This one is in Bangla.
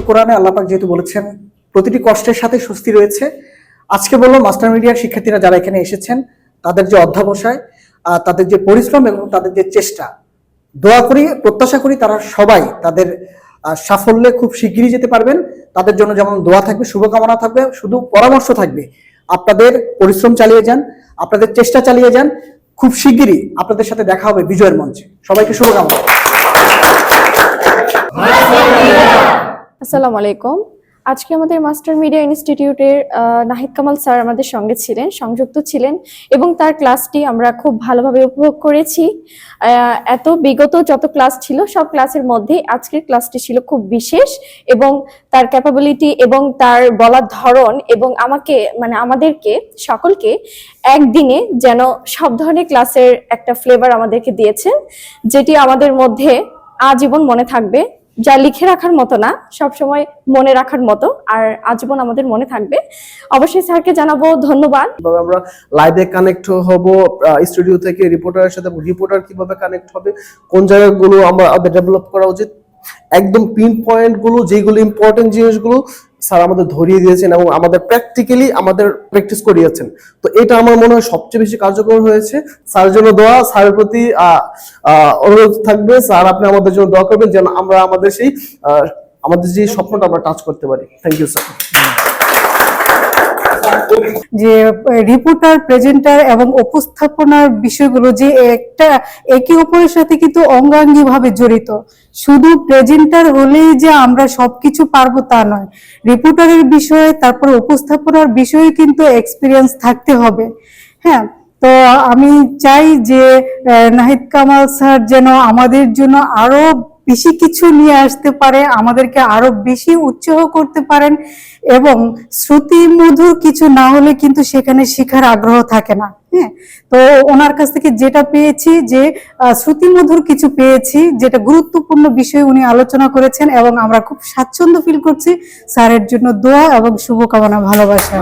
কোরআনে আল্লাহ পাক যেহেতু বলেছেন প্রতিটি কষ্টের সাথে স্বস্তি রয়েছে, আজকে বলবো মাস্টার মিডিয়ার শিক্ষার্থীরা যারা এখানে এসেছেন তাদের যে অধ্যবসায়, তাদের যে পরিশ্রম এবং তাদের যে চেষ্টা, দোয়া করি, প্রত্যাশা করি তারা সবাই তাদের সাফল্যে খুব শিগগিরই যেতে পারবেন। তাদের জন্য যেমন দোয়া থাকবে, শুভকামনা থাকবে, শুধু পরামর্শ থাকবে আপনাদের পরিশ্রম চালিয়ে যান, আপনাদের চেষ্টা চালিয়ে যান। খুব শিগগিরই আপনাদের সাথে দেখা হবে বিজয়ের মঞ্চে। সবাইকে শুভকামনা। আসসালামু আলাইকুম। আজকে আমাদের মাস্টার মিডিয়া ইনস্টিটিউটের নাহিদ কামাল স্যার আমাদের সঙ্গে ছিলেন, সংযুক্ত ছিলেন এবং তার ক্লাসটি আমরা খুব ভালোভাবে উপভোগ করেছি। এত বিগত যত ক্লাস ছিল সব ক্লাসের মধ্যে আজকের ক্লাসটি ছিল খুব বিশেষ এবং তার ক্যাপাবিলিটি এবং তার বলার ধরন এবং আমাদেরকে সকলকে একদিনে যেন সব ধরনের ক্লাসের একটা ফ্লেভার আমাদেরকে দিয়েছেন, যেটি আমাদের মধ্যে আজীবন মনে থাকবে। যা লিখে রাখার মতো না, সবসময় মনে রাখার মতো, আর আজীবন আমাদের মনে থাকবে। অবশ্যই স্যারকে জানাবো ধন্যবাদ। আমরা লাইভে কানেক্ট হব স্টুডিও থেকে রিপোর্টারের সাথে, রিপোর্টার কিভাবে কানেক্ট হবে, কোন জায়গাগুলো আমাদের ডেভেলপ করা উচিত, একদম পিন পয়েন্ট গুলো, যেগুলো ইম্পর্টেন্ট জিনিসগুলো স্যার আমাদের ধরিয়ে দিয়েছেন এবং আমাদের প্র্যাকটিক্যালি আমাদের প্র্যাকটিস করিয়েছেন। তো এটা আমার মনে হয় সবচেয়ে বেশি কার্যকর হয়েছে। স্যারের জন্য দোয়া, স্যারের প্রতি অনুরোধ থাকবে, স্যার আপনি আমাদের জন্য দোয়া করবেন যেন আমরা আমাদের যে স্বপ্নটা আমরা টাচ করতে পারি। Thank you sir. যে রিপোর্টার, প্রেজেন্টার এবং উপস্থাপনার বিষয়গুলো যে একটা একে অপরের সাথে কিন্তু অঙ্গাঙ্গি ভাবে জড়িত। শুধু প্রেজেন্টার হলেই যে আমরা সবকিছু পারবো তা নয়, রিপোর্টারের বিষয়ে তারপর উপস্থাপনার বিষয়ে কিন্তু এক্সপিরিয়েন্স থাকতে হবে। হ্যাঁ, তো আমি চাই যে নাহিদ কামাল স্যার যেন আমাদের জন্য আরো বেশি কিছু নিয়ে আসতে পারে, আমাদেরকে আরো বেশি উৎসাহ করতে পারেন এবং শ্রুতি মধুর কিছু না হলে কিন্তু সেখানে শেখার আগ্রহ থাকে না। হ্যাঁ, তো ওনার কাছ থেকে যেটা পেয়েছি, যে শ্রুতি মধুর কিছু পেয়েছি, যেটা গুরুত্বপূর্ণ বিষয় উনি আলোচনা করেছেন এবং আমরা খুব স্বাচ্ছন্দ্য ফিল করছি। স্যারের জন্য দোয়া এবং শুভকামনা, ভালোবাসা।